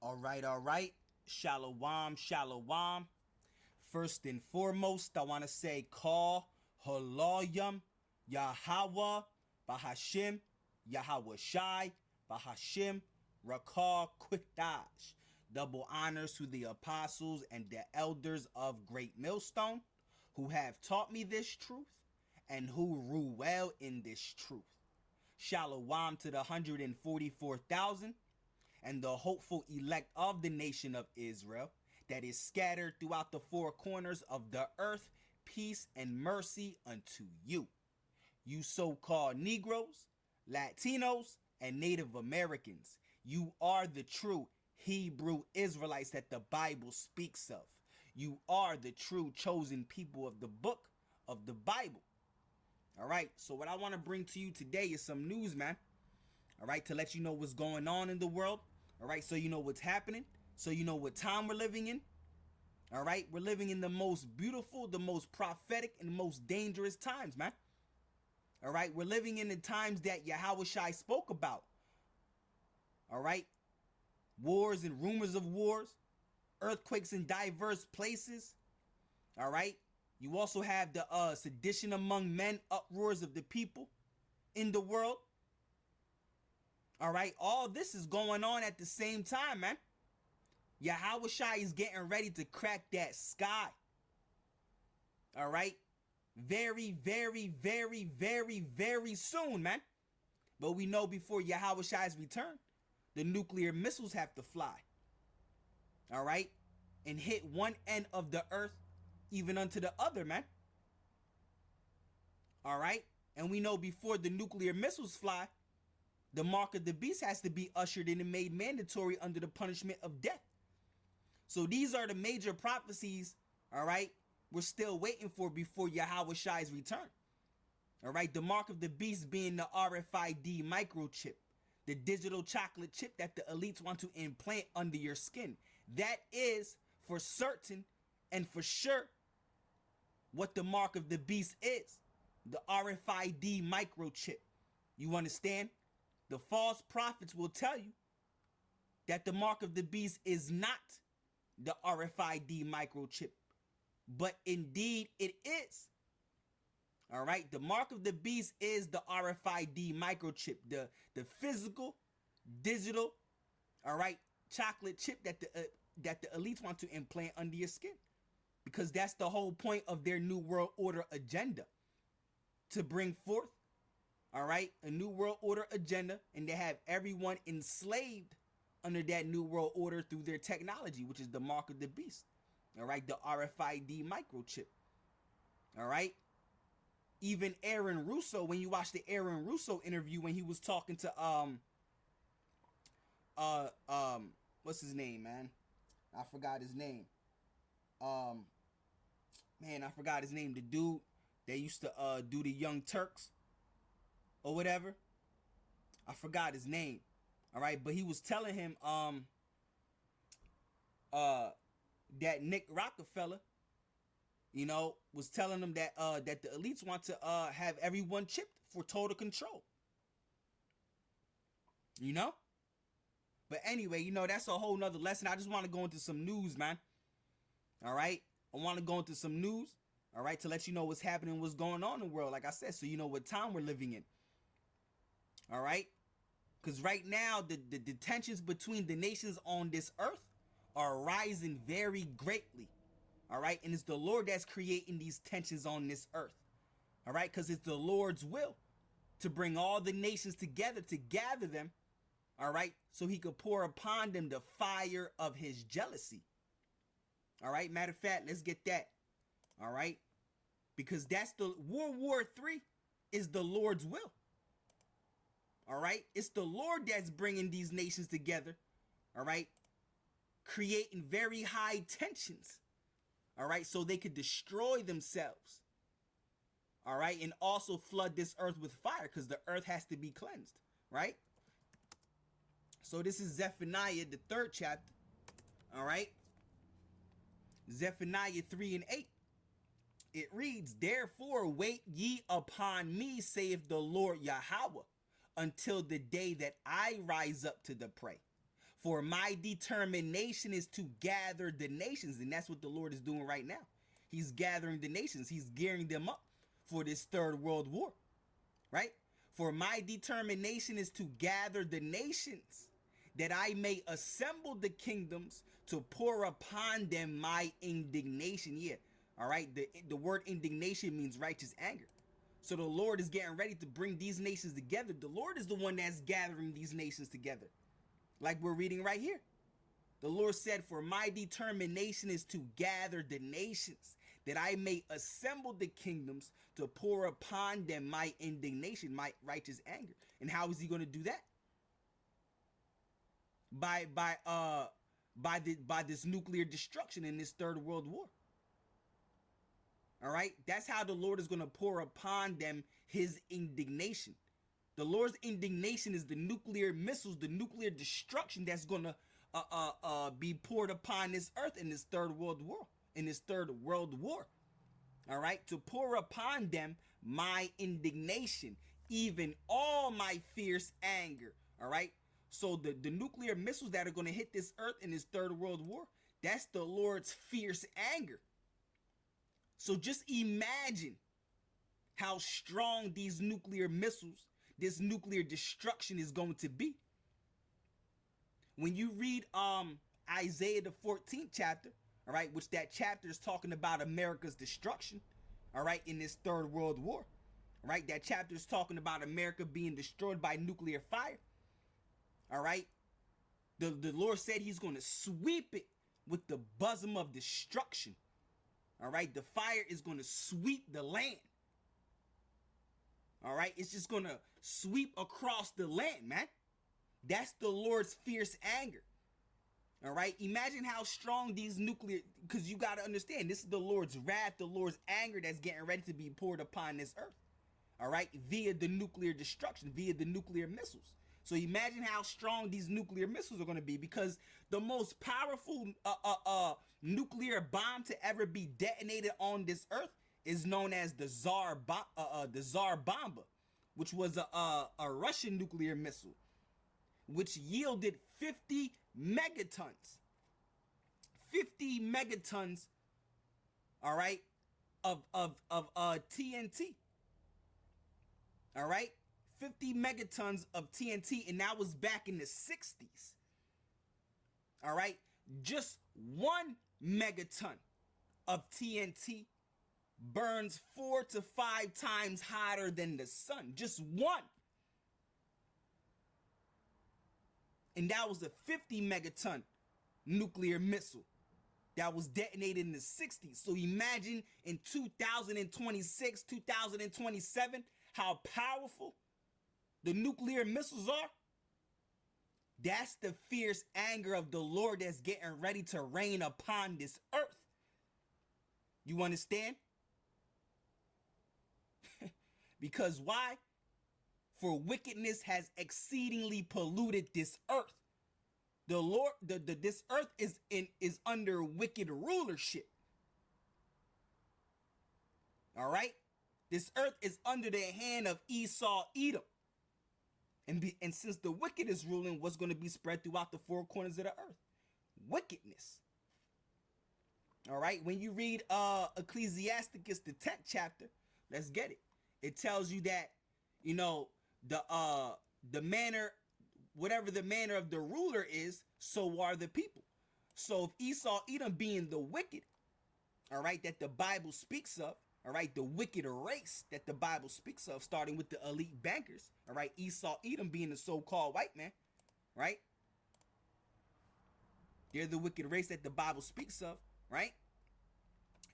All right. Shalom, shalom. First and foremost, I want to say call Haloyam Yahweh Bahashim Yahweh Shai Bahashim Rakal Quitash. Double honors to the apostles and the elders of Great Millstone who have taught me this truth and who rule well in this truth. Shalom to the 144,000 and the hopeful elect of the nation of Israel that is scattered throughout the four corners of the earth. Peace and mercy unto you. You so-called Negroes, Latinos, and Native Americans, you are the true Hebrew Israelites that the Bible speaks of. You are the true chosen people of the book of the Bible. All right, so what I want to bring to you today is some news, man. All right, to let you know what's going on in the world. All right, so you know what's happening. So you know what time we're living in. All right, we're living in the most beautiful, the most prophetic, and most dangerous times, man. All right, we're living in the times that Yahweh Shai spoke about. All right, wars and rumors of wars, earthquakes in diverse places. All right, you also have the sedition among men, uproars of the people in the world. All right, all this is going on at the same time, man. Yahweh Shai is getting ready to crack that sky. All right, very, very, very, very, very soon, man. But we know before Yahweh Shai's return, the nuclear missiles have to fly. All right, and hit one end of the earth, even unto the other, man. All right, and we know before the nuclear missiles fly, the mark of the beast has to be ushered in and made mandatory under the punishment of death. So these are the major prophecies, all right, we're still waiting for before Yahweh Shai's return. All right, the mark of the beast being the RFID microchip, the digital chocolate chip that the elites want to implant under your skin. That is for certain and for sure what the mark of the beast is, the RFID microchip. You understand? The false prophets will tell you that the mark of the beast is not the RFID microchip, but indeed it is. All right, the mark of the beast is the RFID microchip, the physical, digital, all right, chocolate chip that the elites want to implant under your skin, because that's the whole point of their New World Order agenda, to bring forth, all right, a New World Order agenda, and they have everyone enslaved under that New World Order through their technology, which is the mark of the beast. All right, the RFID microchip. All right. Even Aaron Russo, when you watch the Aaron Russo interview when he was talking to what's his name, man? I forgot his name. Man, I forgot his name. The dude that used to do the Young Turks or whatever. I forgot his name. All right, but he was telling him that Nick Rockefeller, you know, was telling him that that the elites want to have everyone chipped for total control. You know? But anyway, you know, that's a whole nother lesson. I just want to go into some news, man. All right? I want to go into some news, all right, to let you know what's happening, what's going on in the world, like I said, so you know what time we're living in. All right? Because right now, the tensions between the nations on this earth are rising very greatly. All right. And it's the Lord that's creating these tensions on this earth. All right. Because it's the Lord's will to bring all the nations together, to gather them. All right. So he could pour upon them the fire of his jealousy. All right. Matter of fact, let's get that. All right. Because that's the World War III is the Lord's will. All right. It's the Lord that's bringing these nations together. All right. Creating very high tensions. All right. So they could destroy themselves. All right. And also flood this earth with fire, because the earth has to be cleansed. Right. So this is Zephaniah, the 3rd chapter. All right. Zephaniah 3 and 8. It reads, "Therefore wait ye upon me, saith the Lord Yahweh, until the day that I rise up to the prey. For my determination is to gather the nations. And that's what the Lord is doing right now. He's gathering the nations. He's gearing them up for this third world war, right? For my determination is to gather the nations, that I may assemble the kingdoms to pour upon them my indignation. Yeah, all right. The word indignation means righteous anger. So the Lord is getting ready to bring these nations together. The Lord is the one that's gathering these nations together. Like we're reading right here. The Lord said, for my determination is to gather the nations, that I may assemble the kingdoms to pour upon them my indignation, my righteous anger. And how is he going to do that? By this nuclear destruction in this third world war. All right, that's how the Lord is going to pour upon them his indignation. The Lord's indignation is the nuclear missiles, the nuclear destruction that's going to be poured upon this earth in this third world war. All right, to pour upon them my indignation, even all my fierce anger. All right, so the nuclear missiles that are going to hit this earth in this third world war, that's the Lord's fierce anger. So just imagine how strong these nuclear missiles, this nuclear destruction is going to be. When you read Isaiah the 14th chapter, all right, which that chapter is talking about America's destruction, all right, in this third world war, all right, that chapter is talking about America being destroyed by nuclear fire, all right. The Lord said he's going to sweep it with the bosom of destruction. All right, the fire is going to sweep the land. All right, it's just going to sweep across the land, man. That's the Lord's fierce anger. All right, imagine how strong these nuclear, because you got to understand, this is the Lord's wrath, the Lord's anger that's getting ready to be poured upon this earth. All right, via the nuclear destruction, via the nuclear missiles. So imagine how strong these nuclear missiles are going to be, because the most powerful nuclear bomb to ever be detonated on this earth is known as the Tsar Bomba, which was a Russian nuclear missile, which yielded 50 megatons. 50 megatons, all right, of TNT. All right? 50 megatons of TNT, and that was back in the 60s. All right? Just 1 megaton of TNT burns 4 to 5 times hotter than the sun. Just one. And that was a 50 megaton nuclear missile that was detonated in the 60s. So imagine in 2026, 2027, how powerful the nuclear missiles are. That's the fierce anger of the Lord that's getting ready to rain upon this earth. You understand? Because why? For wickedness has exceedingly polluted this earth. The Lord, this earth is under wicked rulership. All right? This earth is under the hand of Esau, Edom. And since the wicked is ruling, what's going to be spread throughout the four corners of the earth? Wickedness. All right? When you read Ecclesiasticus, the 10th chapter, let's get it. It tells you that, you know, the manner, whatever the manner of the ruler is, so are the people. So if Esau, Edom being the wicked, all right, that the Bible speaks of, all right, the wicked race that the Bible speaks of, starting with the elite bankers, all right, Esau, Edom being the so-called white man, right? They're the wicked race that the Bible speaks of, right?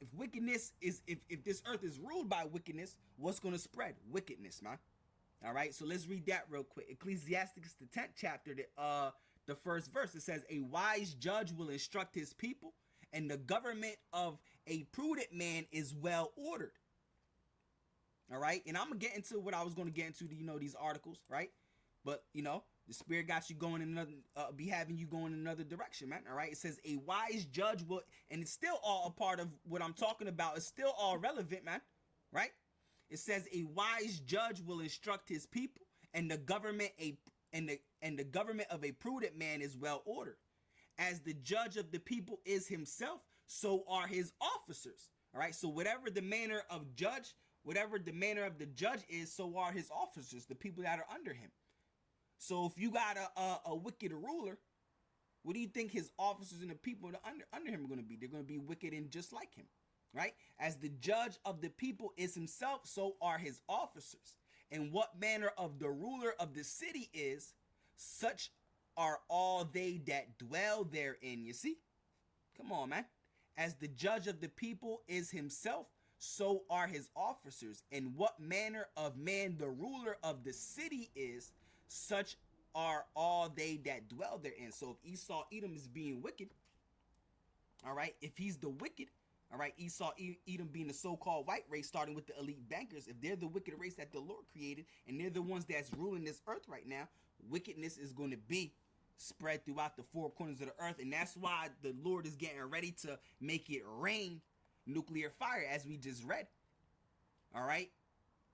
If wickedness is, if this earth is ruled by wickedness, what's going to spread? Wickedness, man. All right, so let's read that real quick. Ecclesiasticus, the 10th chapter, the first verse, it says, a wise judge will instruct his people, and the government of a prudent man is well ordered. All right, and I'm going to get into what I was going to get into, you know, these articles, right? But, you know, the Spirit got you going in another, be having you going in another direction, man. All right, it says a wise judge will, and it's still all a part of what I'm talking about. It's still all relevant, man, right? It says a wise judge will instruct his people, and the government and the government of a prudent man is well ordered. As the judge of the people is himself, so are his officers. All right. So whatever the manner of the judge is, so are his officers, the people that are under him. So if you got a wicked ruler, what do you think his officers and the people that under him are going to be? They're going to be wicked and just like him, right? As the judge of the people is himself, so are his officers. And what manner of the ruler of the city is, such are all they that dwell therein. You see? Come on, man. As the judge of the people is himself, so are his officers. And what manner of man the ruler of the city is, such are all they that dwell therein. So if Esau Edom is being wicked, all right, if he's the wicked, all right, Esau Edom being the so-called white race, starting with the elite bankers, if they're the wicked race that the Lord created, and they're the ones that's ruling this earth right now, wickedness is going to be spread throughout the four corners of the earth. And that's why the Lord is getting ready to make it rain nuclear fire, as we just read. All right,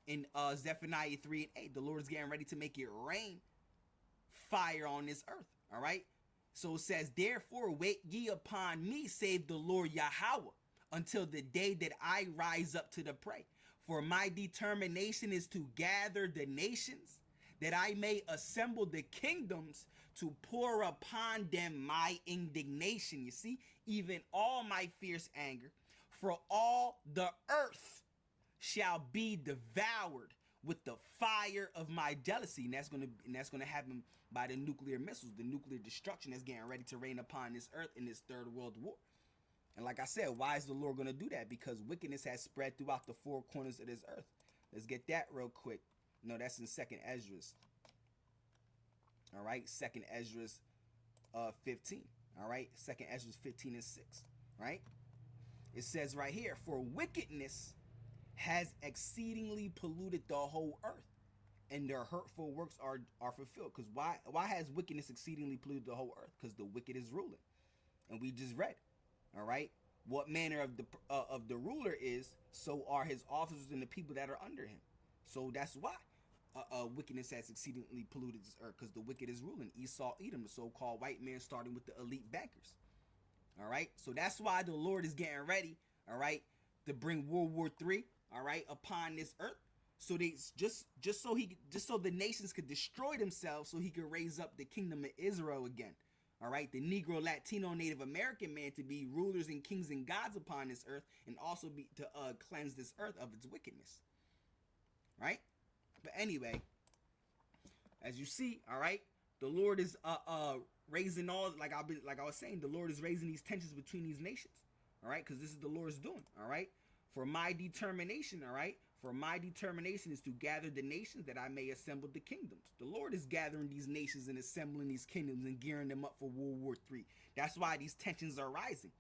in Zephaniah 3 and 8, the Lord is getting ready to make it rain fire on this earth. All right, so it says, therefore wait ye upon me, save the Lord Yahweh, until the day that I rise up to the prey. For my determination is to gather the nations, that I may assemble the kingdoms, to pour upon them my indignation. You see, even all my fierce anger, for all the earth shall be devoured with the fire of my jealousy. And that's gonna happen by the nuclear missiles, the nuclear destruction that's getting ready to rain upon this earth in this third world war. And like I said, why is the Lord going to do that? Because wickedness has spread throughout the four corners of this earth. Let's get that real quick. No, that's in 2nd Esdras. All right, 2nd Esdras 15. All right, 2nd Esdras 15 and 6. Right? It says right here, for wickedness has exceedingly polluted the whole earth, and their hurtful works are fulfilled. Because why has wickedness exceedingly polluted the whole earth? Because the wicked is ruling. And we just read. All right, what manner of the ruler is, so are his officers and the people that are under him. So that's why wickedness has exceedingly polluted this earth, because the wicked is ruling. Esau Edom, the so-called white man, starting with the elite bankers. All right, so that's why the Lord is getting ready, all right, to bring World War III, all right, upon this earth. So they just so the nations could destroy themselves, so he could raise up the kingdom of Israel again. All right, the Negro, Latino, Native American man to be rulers and kings and gods upon this earth, and also be to cleanse this earth of its wickedness. Right? But anyway, as you see, all right, the Lord is raising all, like I was saying, the Lord is raising these tensions between these nations. All right, because this is the Lord's doing. All right, for my determination, all right, for my determination is to gather the nations, that I may assemble the kingdoms. The Lord is gathering these nations and assembling these kingdoms and gearing them up for World War III. That's why these tensions are rising.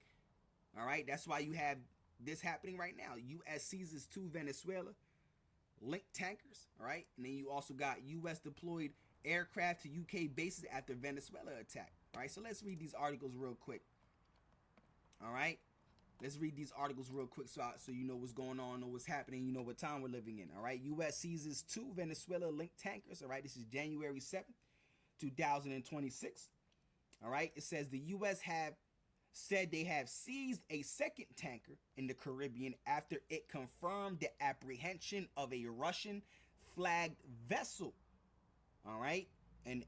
All right, that's why you have this happening right now. U.S. seizes 2 Venezuela linked tankers. All right, and then you also got U.S. deployed aircraft to U.K. bases after Venezuela attack. All right, so let's read these articles real quick. All right. Let's read these articles real quick so you know what's going on, know what's happening, you know what time we're living in. All right, U.S. seizes 2 Venezuela-linked tankers. All right, this is January 7th, 2026. All right, it says the U.S. have said they have seized a second tanker in the Caribbean after it confirmed the apprehension of a Russian-flagged vessel. All right, and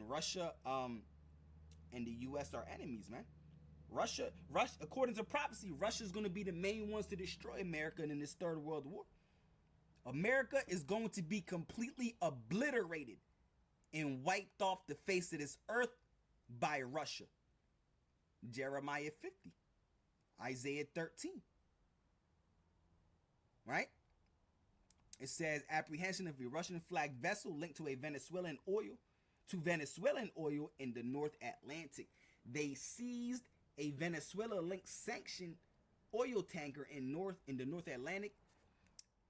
Russia and the U.S. are enemies, man. Russia, according to prophecy, Russia's going to be the main ones to destroy America in this third world war. America is going to be completely obliterated and wiped off the face of this earth by Russia. Jeremiah 50, Isaiah 13. Right? It says apprehension of a Russian flagged vessel linked to Venezuelan oil in the North Atlantic. They seized a Venezuela-linked sanctioned oil tanker in the North Atlantic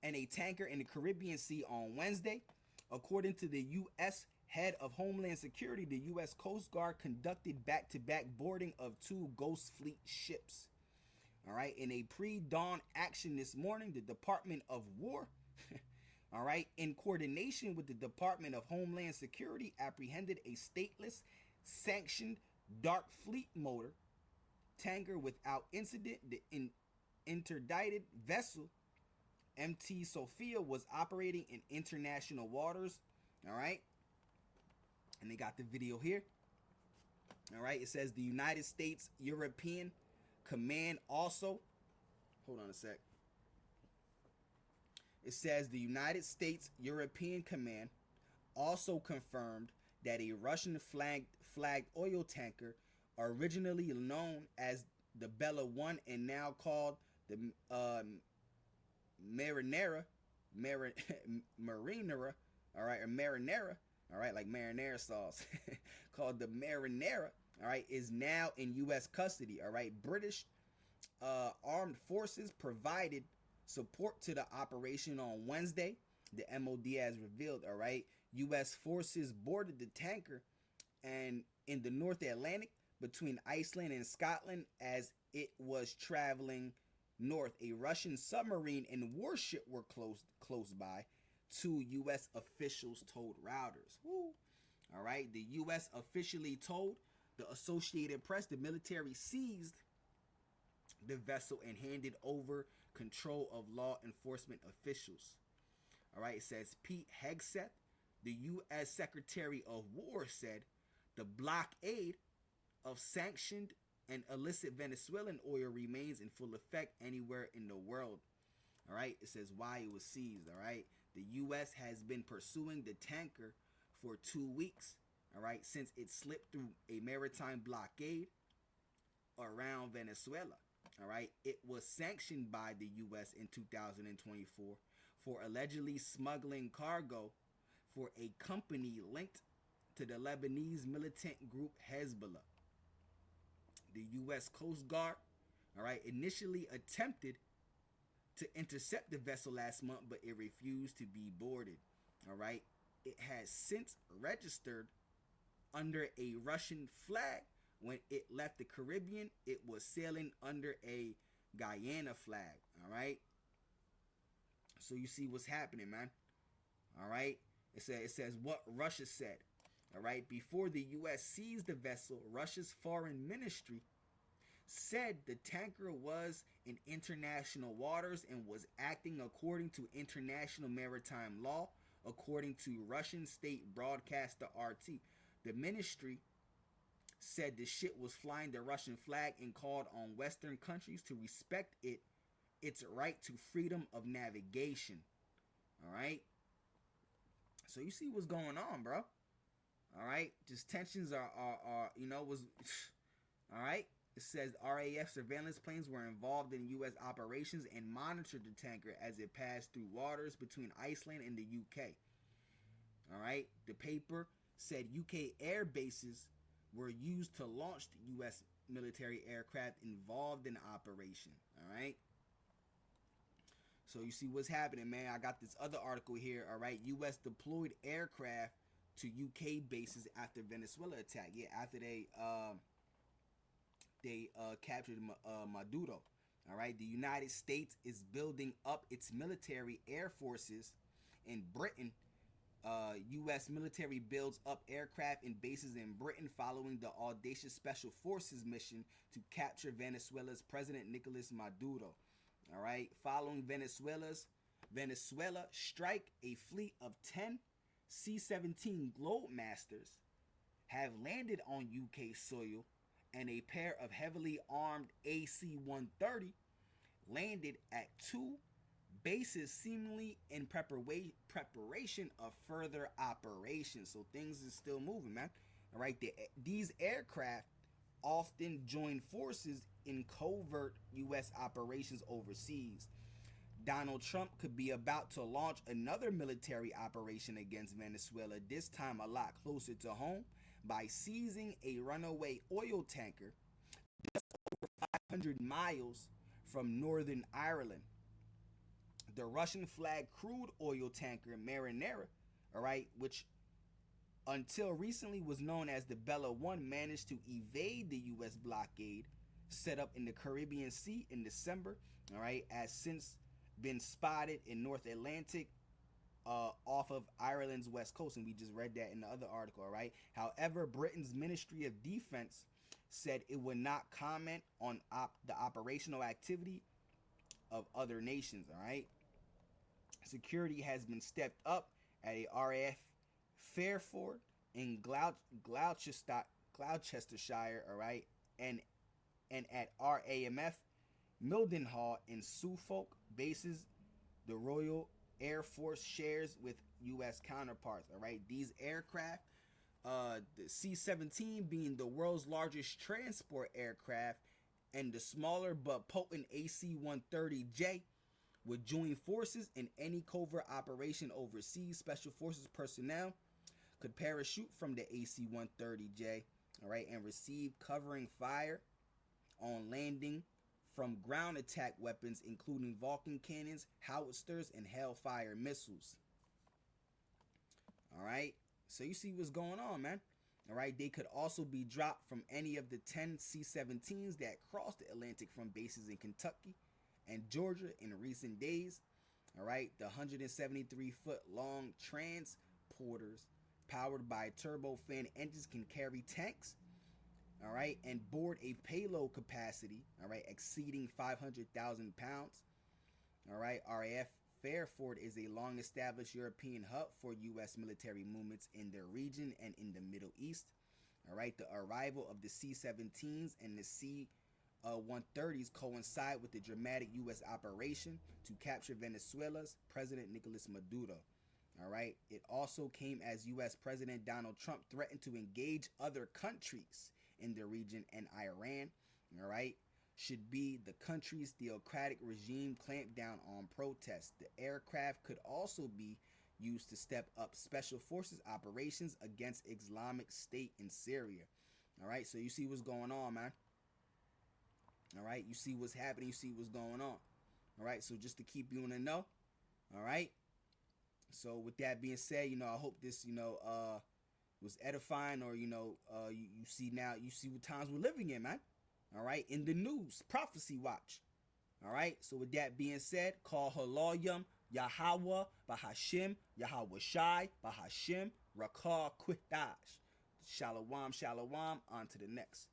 and a tanker in the Caribbean Sea on Wednesday. According to the U.S. head of Homeland Security, the U.S. Coast Guard conducted back-to-back boarding of 2 Ghost Fleet ships. All right, in a pre-dawn action this morning, the Department of War all right, in coordination with the Department of Homeland Security, apprehended a stateless, sanctioned dark fleet motor tanker without incident. The interdicted vessel, MT Sophia, was operating in international waters, all right, and they got the video here. All right, it says the United States European Command also, hold on a sec. It says the United States European Command also confirmed that a Russian flagged oil tanker, originally known as the Bella 1 and now called the Marinera, Marinera, all right, or Marinera, all right, like marinara sauce, called the Marinera, all right, is now in U.S. custody, all right. British armed forces provided support to the operation on Wednesday, the MOD has revealed, all right. U.S. forces boarded the tanker and in the North Atlantic between Iceland and Scotland as it was traveling north. A Russian submarine and warship were close by. Two U.S. officials told Reuters. Woo. All right, the U.S. officially told the Associated Press the military seized the vessel and handed over control of law enforcement officials. All right, it says Pete Hegseth, the U.S. Secretary of War, said the blockade of sanctioned and illicit Venezuelan oil remains in full effect anywhere in the world. All right, it says why it was seized. All right, the U.S. has been pursuing the tanker for 2 weeks. All right, since it slipped through a maritime blockade around Venezuela. All right, it was sanctioned by the U.S. in 2024 for allegedly smuggling cargo for a company linked to the Lebanese militant group Hezbollah. The U.S. Coast Guard, all right, initially attempted to intercept the vessel last month, but it refused to be boarded. All right, it has since registered under a Russian flag. When it left the Caribbean, it was sailing under a Guyana flag. All right. So you see what's happening, man. All right. It says what Russia said. All right. Before the U.S. seized the vessel, Russia's foreign ministry said the tanker was in international waters and was acting according to international maritime law, according to Russian state broadcaster RT. The ministry said the ship was flying the Russian flag and called on Western countries to respect its right to freedom of navigation. All right. So you see what's going on, bro. All right. Just tensions are was all right. It says RAF surveillance planes were involved in U.S. operations and monitored the tanker as it passed through waters between Iceland and the UK. All right. The paper said UK air bases were used to launch the U.S. military aircraft involved in the operation. All right. So you see what's happening, man. I got this other article here. All right. U.S. deployed aircraft to UK bases after Venezuela attack. Yeah, after they captured Maduro. All right. The United States is building up its military air forces in Britain. U.S. military builds up aircraft and bases in Britain following the audacious Special Forces mission to capture Venezuela's President Nicolas Maduro. All right. Following Venezuela strike, a fleet of 10 C-17 Globemasters have landed on UK soil, and a pair of heavily armed AC-130 landed at two bases seemingly in preparation of further operations. So things is still moving, man. All right, these aircraft often join forces in covert U.S. operations overseas. Donald Trump could be about to launch another military operation against Venezuela, this time a lot closer to home, by seizing a runaway oil tanker just over 500 miles from Northern Ireland. The Russian flag crude oil tanker Marinera, all right, which until recently was known as the Bella 1, managed to evade the U.S. blockade set up in the Caribbean Sea in December, all right, has since been spotted in North Atlantic off of Ireland's west coast, and we just read that in the other article. All right. However, Britain's Ministry of Defense said it would not comment on the operational activity of other nations. All right. Security has been stepped up at a RAF Fairford in Gloucestershire. All right, and at RAMF Mildenhall in Suffolk bases the Royal Air Force shares with U.S. counterparts. All right, these aircraft, the C-17 being the world's largest transport aircraft, and the smaller but potent AC-130J would join forces in any covert operation overseas. Special forces personnel could parachute from the AC-130J, all right, and receive covering fire on landing from ground attack weapons, including Vulcan cannons, howitzers, and Hellfire missiles. All right, so you see what's going on, man. All right, they could also be dropped from any of the 10 C-17s that crossed the Atlantic from bases in Kentucky and Georgia in recent days. All right, the 173-foot long transporters powered by turbofan engines can carry tanks, all right, and board a payload capacity, all right, exceeding 500,000 pounds. All right, RAF Fairford is a long established European hub for U.S. military movements in the region and in the Middle East. All right, the arrival of the C-17s and the C-130s coincide with the dramatic U.S. operation to capture Venezuela's President Nicolas Maduro. All right, it also came as U.S. President Donald Trump threatened to engage other countries in the region, and Iran, all right, should be the country's theocratic regime clamp down on protests. The aircraft could also be used to step up special forces operations against Islamic State in Syria. All right, so you see what's going on, man. All right, you see what's happening, you see what's going on. All right, so just to keep you in the know. All right, so with that being said, I hope this, was edifying, or you see now, you see what times we're living in, man. All right, in the news, prophecy watch. All right, so with that being said, call Haloyam Yahweh Bahashim Yahweh Shai Bahashim Rakar Quitash. Shalom, shalom. On to the next.